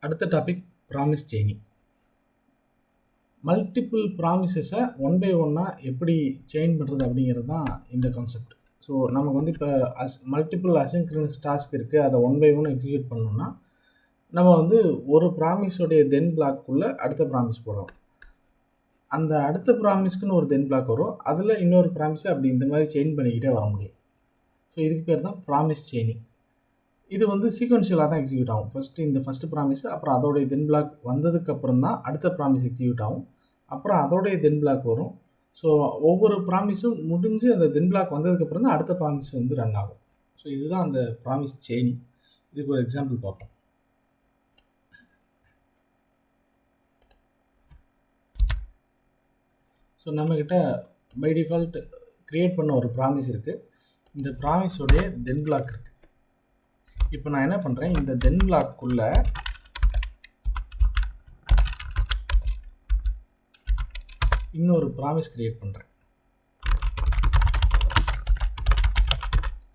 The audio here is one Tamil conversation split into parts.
அடுத்த டாபிக் ப்ராமிஸ் செயினிங். மல்டிபிள் ப்ராமிசஸை ஒன் பை ஒன்னாக எப்படி செயின் பண்ணுறது அப்படிங்கிறது தான் இந்த கான்செப்ட். ஸோ நமக்கு வந்து இப்போ மல்டிபிள் அசின்க்ரனஸ் டாஸ்க் இருக்குது, அதை ஒன் பை ஒன் எக்ஸிக்யூட் பண்ணோம்னா நம்ம வந்து ஒரு ப்ராமிஸோடைய தென் பிளாக்குள்ளே அடுத்த ப்ராமிஸ் போடுறோம். அந்த அடுத்த ப்ராமிஸ்க்குன்னு ஒரு தென் பிளாக் வரும், அதில் இன்னொரு ப்ராமிஸை அப்படி இந்த மாதிரி செயின் பண்ணிக்கிட்டே வர முடியும். ஸோ இதுக்கு பேர் தான் ப்ராமிஸ் செயினிங். இது வந்து சீக்வன்ஷியலாக தான் எக்ஸிக்யூட் ஆகும். ஃபஸ்ட்டு ப்ராமிஸ், அப்புறம் அதோடைய தென் பிளாக் வந்ததுக்கப்புறம் தான் அடுத்த ப்ராமிஸ் எக்ஸிக்யூட் ஆகும். அப்புறம் அதோடைய தென் பிளாக் வரும். ஸோ ஒவ்வொரு ப்ராமிஸும் முடிஞ்சு அந்த தென் பிளாக் வந்ததுக்கப்புறம் தான் அடுத்த ப்ராமிஸ் வந்து ரன் ஆகும். ஸோ இதுதான் அந்த ப்ராமிஸ் செயினிங். இதுக்கு ஒரு எக்ஸாம்பிள் பார்ப்போம். ஸோ நம்மக்கிட்ட பை டிஃபால்ட் க்ரியேட் பண்ண ஒரு ப்ராமிஸ் இருக்குது. இந்த ப்ராமிஸோடைய தென் பிளாக் இருக்குது. இப்போ நான் என்ன பண்ணுறேன், இந்த தென் பிளாக்குள்ள இன்னொரு ப்ராமிஸ் கிரியேட் பண்ணுறேன்.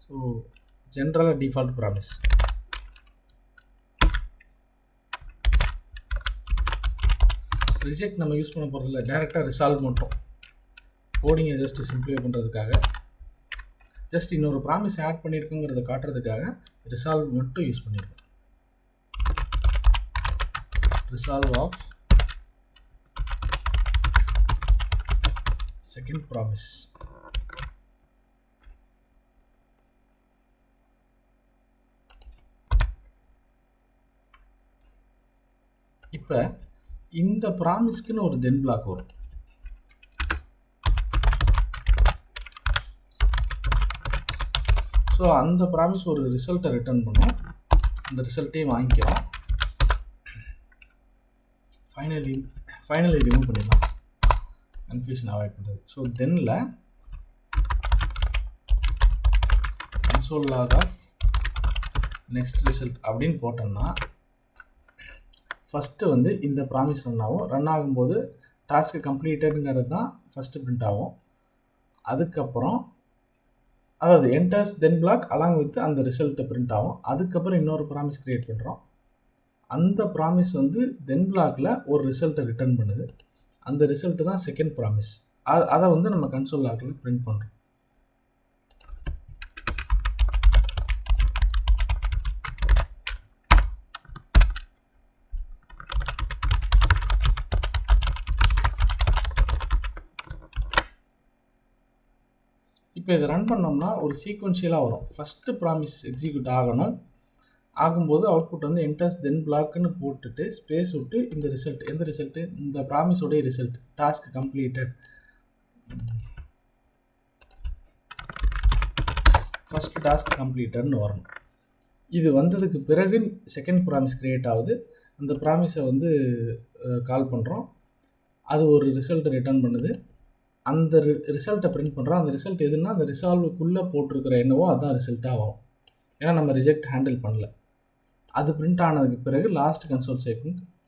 ஸோ ஜென்ரலாக டிஃபால்ட் ப்ராமிஸ். ரிஜெக்ட் நம்ம யூஸ் பண்ண போகிறதில்ல, டேரெக்டாக ரிசால்வ் மட்டும் கோடிங்கை ஜஸ்ட் சிம்பிளிஃபை பண்ணுறதுக்காக, ஜஸ்ட் இன்னொரு ப்ராமிஸ் ஆட் பண்ணியிருக்குங்கிறத காட்டுறதுக்காக ரிசால்வ் மட்டும் யூஸ் பண்ணியிருக்கோம். Resolve of second promise. இப்போ இந்த ப்ராமிஸ்க்குன்னு ஒரு தென் பிளாக் வரும். ஸோ அந்த ப்ராமிஸ் ஒரு ரிசல்ட்டை ரிட்டர்ன் பண்ணும். அந்த ரிசல்ட்டையும் வாங்கிக்கிறோம். ஃபைனலி ரிமூவ் பண்ணிடலாம், கன்ஃபியூஷன் அவாய்ட் பண்ணுறது. ஸோ தென்னில் console log of next result அப்படின்னு போட்டோம்னா ஃபஸ்ட்டு வந்து இந்த ப்ராமிஸ் ரன் ஆகும். ரன் ஆகும்போது டாஸ்க்கு கம்ப்ளீட்டடுங்கிறது தான் ஃபஸ்ட்டு பிரிண்ட் ஆகும். அதுக்கப்புறம் அதாவது enters then block along with அந்த ரிசல்ட்டை பிரிண்ட் ஆகும். அதுக்கப்புறம் இன்னொரு ப்ராமிஸ் க்ரியேட் பண்ணுறோம். அந்த ப்ராமிஸ் வந்து தென் பிளாக்கில் ஒரு ரிசல்ட்டை ரிட்டர்ன் பண்ணுது. அந்த ரிசல்ட்டு தான் செகண்ட் ப்ராமிஸ். அதை வந்து நம்ம கன்சோல் லாகில் பிரிண்ட் பண்ணுறோம். இப்போ இதை ரன் பண்ணோம்னா ஒரு சீக்வன்ஷியலாக வரும். ஃபஸ்ட்டு ப்ராமிஸ் எக்ஸிக்யூட் ஆகும்போது அவுட்புட் வந்து என்டர்ஸ் தென் பிளாக்னு போட்டுட்டு ஸ்பேஸ் விட்டு இந்த ரிசல்ட், எந்த ரிசல்ட்டு, இந்த ப்ராமிஸோடைய result, task completed, first task கம்ப்ளீட்டட்னு வரணும். இது வந்ததுக்கு பிறகு செகண்ட் ப்ராமிஸ் க்ரியேட் ஆகுது. அந்த ப்ராமிஸை வந்து கால் பண்ணுறோம். அது ஒரு ரிசல்ட்டை ரிட்டர்ன் பண்ணுது. அந்த ரிசல்ட்டை பிரிண்ட் பண்ணுறோம். அந்த ரிசல்ட் எதுனா அந்த ரிசால்வுக்குள்ளே போட்டிருக்கிற என்னவோ அதுதான் ரிசல்ட்டாக வரும். ஏன்னா நம்ம ரிஜெக்ட் ஹேண்டில் பண்ணல. அது பிரிண்ட் ஆனதுக்கு பிறகு last console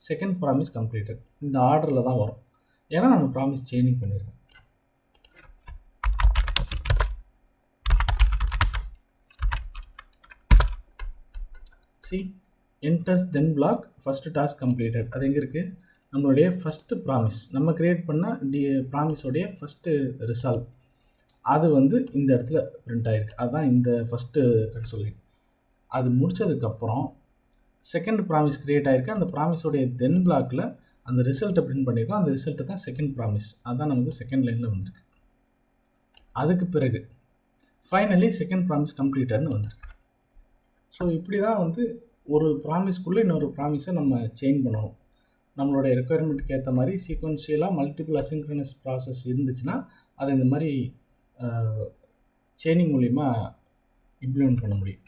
second promise completed இந்த ஆர்டரில் தான் வரும். ஏன்னா நம்ம ப்ராமிஸ் செயினிங் பண்ணியிருக்கோம். C enters then black first task completed. அது எங்கே இருக்குது, நம்மளுடைய ஃபஸ்ட்டு ப்ராமிஸ், நம்ம க்ரியேட் பண்ண ப்ராமிஸோடைய ஃபஸ்ட்டு ரிசால்வ், அது வந்து இந்த இடத்துல பிரிண்ட் ஆகிருக்கு. அதுதான் இந்த ஃபஸ்ட்டு கன்சோலிங். அது முடித்ததுக்கப்புறம் செகண்ட் ப்ராமிஸ் க்ரியேட் ஆகிருக்கு. அந்த ப்ராமிஸோடைய தென் பிளாக்கில் அந்த ரிசல்ட்டை பிரிண்ட் பண்ணியிருக்கோம். அந்த ரிசல்ட்டு தான் செகண்ட் ப்ராமிஸ். அதுதான் நமக்கு செகண்ட் லைனில் வந்திருக்கு. அதுக்கு பிறகு ஃபைனலி செகண்ட் ப்ராமிஸ் கம்ப்ளீட்டட்னு வந்திருக்கு. ஸோ இப்படி தான் வந்து ஒரு ப்ராமிஸ்க்குள்ளே இன்னொரு ப்ராமிஸை நம்ம செயின் பண்ணணும். நம்மளுடைய ரெக்குயர்மெண்ட்டுக்கு ஏற்ற மாதிரி சீக்வன்ஷியலாக மல்டிபிள் அசின்க்ரனஸ் ப்ராசஸ் இருந்துச்சுன்னா அதை இந்த மாதிரி செயினிங் மூலிமா இம்ப்ளிமெண்ட் பண்ண முடியும்.